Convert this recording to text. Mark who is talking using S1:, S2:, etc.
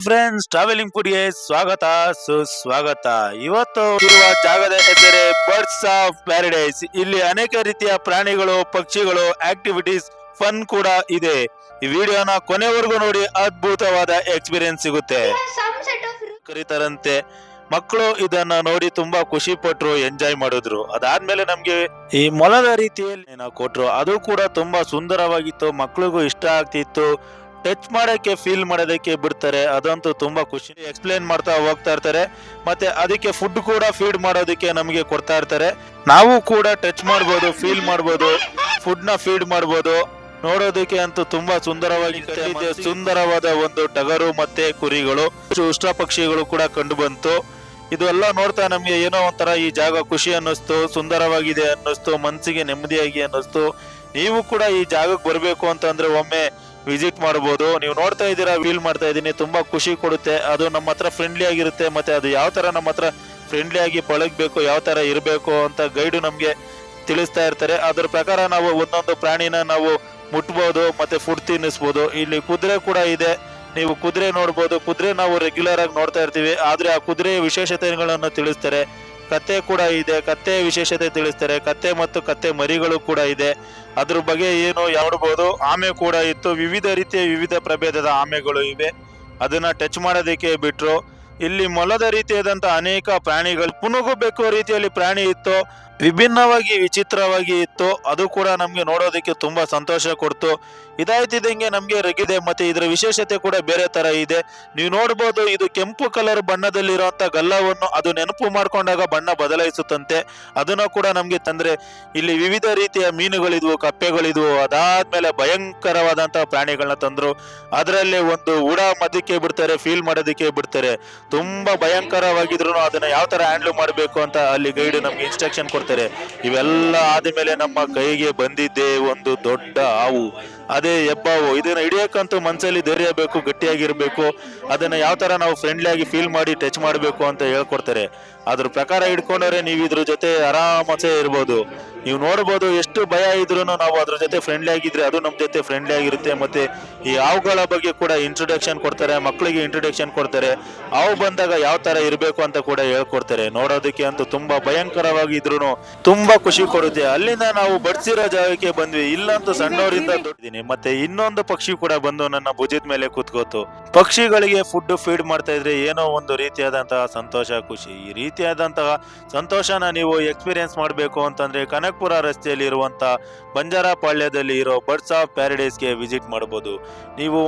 S1: Friends, travelling ಫುಡ್ಗೆ ಸ್ವಾಗತ ಸುಸ್ವಾಗತ. ಇವತ್ತು ಇರುವ ಜಾಗದ ಹೆಸರೇ ಬರ್ಡ್ಸ್ ಆಫ್ ಪ್ಯಾರಡೈಸ್. ಇಲ್ಲಿ ಅನೇಕ ರೀತಿಯ ಪ್ರಾಣಿಗಳು, ಪಕ್ಷಿಗಳು, ಆಕ್ಟಿವಿಟೀಸ್, ಫನ್ ಕೂಡ ಇದೆ. ಈ ವಿಡಿಯೋನ ಕೊನೆವರೆಗೂ ನೋಡಿ, ಅದ್ಭುತವಾದ ಎಕ್ಸ್ಪೀರಿಯನ್ಸ್ ಸಿಗುತ್ತೆ. ಕರೀತಾರಂತೆ ಮಕ್ಕಳು ಇದನ್ನ ನೋಡಿ ತುಂಬಾ ಖುಷಿ ಪಟ್ರು, ಎಂಜಾಯ್ ಮಾಡಿದ್ರು. ಅದಾದ್ಮೇಲೆ ನಮ್ಗೆ ಈ ಮೊಲದ ರೀತಿಯಲ್ಲಿ ನಾವು ಕೊಟ್ರು, ಅದು ಕೂಡ ತುಂಬಾ ಸುಂದರವಾಗಿತ್ತು, ಮಕ್ಳಿಗೂ ಇಷ್ಟ ಆಗ್ತಿತ್ತು. ಟಚ್ ಮಾಡಕ್ಕೆ, ಫೀಲ್ ಮಾಡೋದಕ್ಕೆ ಬಿಡ್ತಾರೆ, ಅದಂತೂ ತುಂಬಾ ಖುಷಿ. ಎಕ್ಸ್ಪ್ಲೇನ್ ಮಾಡ್ತಾ ಹೋಗ್ತಾ ಇರ್ತಾರೆ. ಮತ್ತೆ ಅದಕ್ಕೆ ಫುಡ್ ಕೂಡ ಫೀಡ್ ಮಾಡೋದಕ್ಕೆ ನಮಗೆ ಕೊಡ್ತಾ ಇರ್ತಾರೆ. ನಾವು ಕೂಡ ಟಚ್ ಮಾಡ್ಬೋದು, ಫೀಲ್ ಮಾಡ್ಬೋದು, ಫುಡ್ ನ ಫೀಡ್ ಮಾಡ್ಬೋದು. ನೋಡೋದಕ್ಕೆ ಅಂತೂ ತುಂಬಾ ಸುಂದರವಾಗಿರುತ್ತೆ. ಸುಂದರವಾದ ಒಂದು ಟಗರು ಮತ್ತೆ ಕುರಿಗಳು, ಉಷ್ಟ್ರ ಪಕ್ಷಿಗಳು ಕೂಡ ಕಂಡು ಬಂತು. ಇದೆಲ್ಲ ನೋಡ್ತಾ ನಮ್ಗೆ ಏನೋ ಒಂಥರ ಈ ಜಾಗ ಖುಷಿ ಅನ್ನಿಸ್ತು, ಸುಂದರವಾಗಿದೆ ಅನ್ನಿಸ್ತು, ಮನ್ಸಿಗೆ ನೆಮ್ಮದಿಯಾಗಿ ಅನ್ನಿಸ್ತು. ನೀವು ಕೂಡ ಈ ಜಾಗಕ್ಕೆ ಬರ್ಬೇಕು ಅಂತಂದ್ರೆ ಒಮ್ಮೆ ವಿಸಿಟ್ ಮಾಡಬಹುದು. ನೀವು ನೋಡ್ತಾ ಇದ್ದೀರಾ, ಫೀಲ್ ಮಾಡ್ತಾ ಇದ್ದೀನಿ, ತುಂಬಾ ಖುಷಿ ಕೊಡುತ್ತೆ. ಅದು ನಮ್ಮ ಹತ್ರ ಫ್ರೆಂಡ್ಲಿ ಆಗಿರುತ್ತೆ. ಮತ್ತೆ ಅದು ಯಾವ ತರ ನಮ್ಮ ಹತ್ರ ಫ್ರೆಂಡ್ಲಿ ಆಗಿ ಪಳಗಬೇಕು, ಯಾವ ತರ ಇರಬೇಕು ಅಂತ ಗೈಡು ನಮ್ಗೆ ತಿಳಿಸ್ತಾ ಇರ್ತಾರೆ. ಅದ್ರ ಪ್ರಕಾರ ನಾವು ಒಂದೊಂದು ಪ್ರಾಣಿನ ನಾವು ಮುಟ್ಬೋದು, ಮತ್ತೆ ಫುಡ್ ತಿನ್ನಿಸ್ಬೋದು. ಇಲ್ಲಿ ಕುದುರೆ ಕೂಡ ಇದೆ, ನೀವು ಕುದುರೆ ನೋಡ್ಬೋದು. ಕುದುರೆ ನಾವು ರೆಗ್ಯುಲರ್ ಆಗಿ ನೋಡ್ತಾ ಇರ್ತೀವಿ, ಆದ್ರೆ ಆ ಕುದುರೆ ವಿಶೇಷತೆಗಳನ್ನು ತಿಳಿಸ್ತಾರೆ. ಕತ್ತೆ ಕೂಡ ಇದೆ, ಕತ್ತೆ ವಿಶೇಷತೆ ತಿಳಿಸ್ತಾರೆ. ಕತ್ತೆ ಮತ್ತು ಕತ್ತೆ ಮರಿಗಳು ಕೂಡ ಇದೆ, ಅದ್ರ ಬಗ್ಗೆ ಏನು ನೋಡ್ಬೋದು. ಆಮೆ ಕೂಡ ಇತ್ತು, ವಿವಿಧ ರೀತಿಯ ವಿವಿಧ ಪ್ರಭೇದದ ಆಮೆಗಳು ಇವೆ. ಅದನ್ನ ಟಚ್ ಮಾಡೋದಕ್ಕೆ ಬಿಟ್ರು. ಇಲ್ಲಿ ಮೊಲದ ರೀತಿಯಾದಂತ ಅನೇಕ ಪ್ರಾಣಿಗಳು, ಪುನುಗು ಬೆಕ್ಕುವ ರೀತಿಯಲ್ಲಿ ಪ್ರಾಣಿ ಇತ್ತು, ವಿಭಿನ್ನವಾಗಿ ವಿಚಿತ್ರವಾಗಿ ಇತ್ತು. ಅದು ಕೂಡ ನಮ್ಗೆ ನೋಡೋದಕ್ಕೆ ತುಂಬಾ ಸಂತೋಷ ಕೊಡ್ತು. ಇದಾಯ್ತಿದ್ದಂಗೆ ನಮ್ಗೆ ರಗಿದೆ, ಮತ್ತೆ ಇದರ ವಿಶೇಷತೆ ಕೂಡ ಬೇರೆ ತರ ಇದೆ. ನೀವು ನೋಡ್ಬೋದು, ಇದು ಕೆಂಪು ಕಲರ್ ಬಣ್ಣದಲ್ಲಿರುವಂತ ಗಲ್ಲವನ್ನು ಅದು ನೆನಪು ಮಾಡ್ಕೊಂಡಾಗ ಬಣ್ಣ ಬದಲಾಯಿಸುತ್ತಂತೆ. ಅದನ್ನ ಕೂಡ ನಮ್ಗೆ ತಂದ್ರೆ ಇಲ್ಲಿ ವಿವಿಧ ರೀತಿಯ ಮೀನುಗಳಿದ್ವು, ಕಪ್ಪೆಗಳಿದ್ವು. ಅದಾದ್ಮೇಲೆ ಭಯಂಕರವಾದಂತಹ ಪ್ರಾಣಿಗಳನ್ನ ತಂದ್ರು. ಅದರಲ್ಲಿ ಒಂದು ಉಡ ಮಧ್ಯಕ್ಕೆ ಬಿಡ್ತಾರೆ, ಫೀಲ್ ಮಾಡೋದಕ್ಕೆ ಬಿಡ್ತಾರೆ. ತುಂಬಾ ಭಯಂಕರವಾಗಿದ್ರು ಅದನ್ನ ಯಾವ ತರ ಹ್ಯಾಂಡಲ್ ಮಾಡಬೇಕು ಅಂತ ಅಲ್ಲಿ ಗೈಡ್ ನಮ್ಗೆ ಇನ್ಸ್ಟ್ರಕ್ಷನ್ ಕೊಡ್ತಾರೆ. ಇವೆಲ್ಲ ಆದ್ಮೇಲೆ ನಮ್ಮ ಕೈಗೆ ಬಂದಿದ್ದೆ ಒಂದು ದೊಡ್ಡ ಹಾವು, ಅದೇ ಹೆಬ್ಬಾವು. ಇದನ್ನ ಹಿಡಿಯಕ್ಕಂತೂ ಮನ್ಸಲ್ಲಿ ಧೈರ್ಯ ಬೇಕು, ಗಟ್ಟಿಯಾಗಿರ್ಬೇಕು. ಅದನ್ನ ಯಾವ ತರ ನಾವು ಫ್ರೆಂಡ್ಲಿ ಆಗಿ ಫೀಲ್ ಮಾಡಿ ಟಚ್ ಮಾಡಬೇಕು ಅಂತ ಹೇಳ್ಕೊಡ್ತಾರೆ. ಅದ್ರ ಪ್ರಕಾರ ಹಿಡ್ಕೊಂಡ್ರೆ ನೀವು ಇದ್ರ ಜೊತೆ ಆರಾಮಸೆ ಇರ್ಬೋದು. ನೀವು ನೋಡ್ಬೋದು, ಎಷ್ಟು ಭಯ ಇದ್ರು ನಾವು ಅದ್ರ ಜೊತೆ ಫ್ರೆಂಡ್ಲಿ ಆಗಿದ್ರೆ ಅದು ನಮ್ ಜೊತೆ ಫ್ರೆಂಡ್ಲಿ ಆಗಿರುತ್ತೆ. ಮತ್ತೆ ಈ ಹಾವುಗಳ ಬಗ್ಗೆ ಕೂಡ ಇಂಟ್ರೊಡಕ್ಷನ್ ಕೊಡ್ತಾರೆ, ಮಕ್ಕಳಿಗೆ ಇಂಟ್ರೊಡಕ್ಷನ್ ಕೊಡ್ತಾರೆ. ಹಾವು ಬಂದಾಗ ಯಾವ ತರ ಇರ್ಬೇಕು ಅಂತ ಕೂಡ ಹೇಳ್ಕೊಡ್ತಾರೆ. ನೋಡೋದಕ್ಕೆ ಅಂತೂ ತುಂಬಾ ಭಯಂಕರವಾಗಿದ್ರು ತುಂಬಾ ಖುಷಿ ಕೊಡುತ್ತೆ. ಅಲ್ಲಿಂದ ನಾವು ಬಡ್ಸಿರೋ ಜಾಗಕ್ಕೆ ಬಂದ್ವಿ. ಇಲ್ಲಂತೂ ಸಣ್ಣವರಿಂದ ದೊಡ್ಡಿದ್ದೀನಿ. ಮತ್ತೆ ಇನ್ನೊಂದು ಪಕ್ಷಿ ಕೂಡ ಬಂದು ನನ್ನ ಭುಜದ ಮೇಲೆ ಕೂತ್ಕೋತು. ಪಕ್ಷಿಗಳಿಗೆ ಫುಡ್ ಫೀಡ್ ಮಾಡ್ತಾ ಇದ್ರೆ ಏನೋ ಒಂದು ರೀತಿಯಾದಂತಹ ಸಂತೋಷ, ಖುಷಿ. ಈ ರೀತಿಯಾದಂತಹ ಸಂತೋಷನ ನೀವು ಎಕ್ಸ್ಪೀರಿಯನ್ಸ್ ಮಾಡಬೇಕು ಅಂತಂದ್ರೆ ಕನಕಪುರ ರಸ್ತೆಯಲ್ಲಿ ಇರುವಂತಹ ಬಂಜಾರ ಪಾಳ್ಯದಲ್ಲಿ ಇರೋ ಬರ್ಡ್ಸ್ ಆಫ್ ಪ್ಯಾರಡೈಸ್ಗೆ ವಿಸಿಟ್ ಮಾಡಬಹುದು ನೀವು.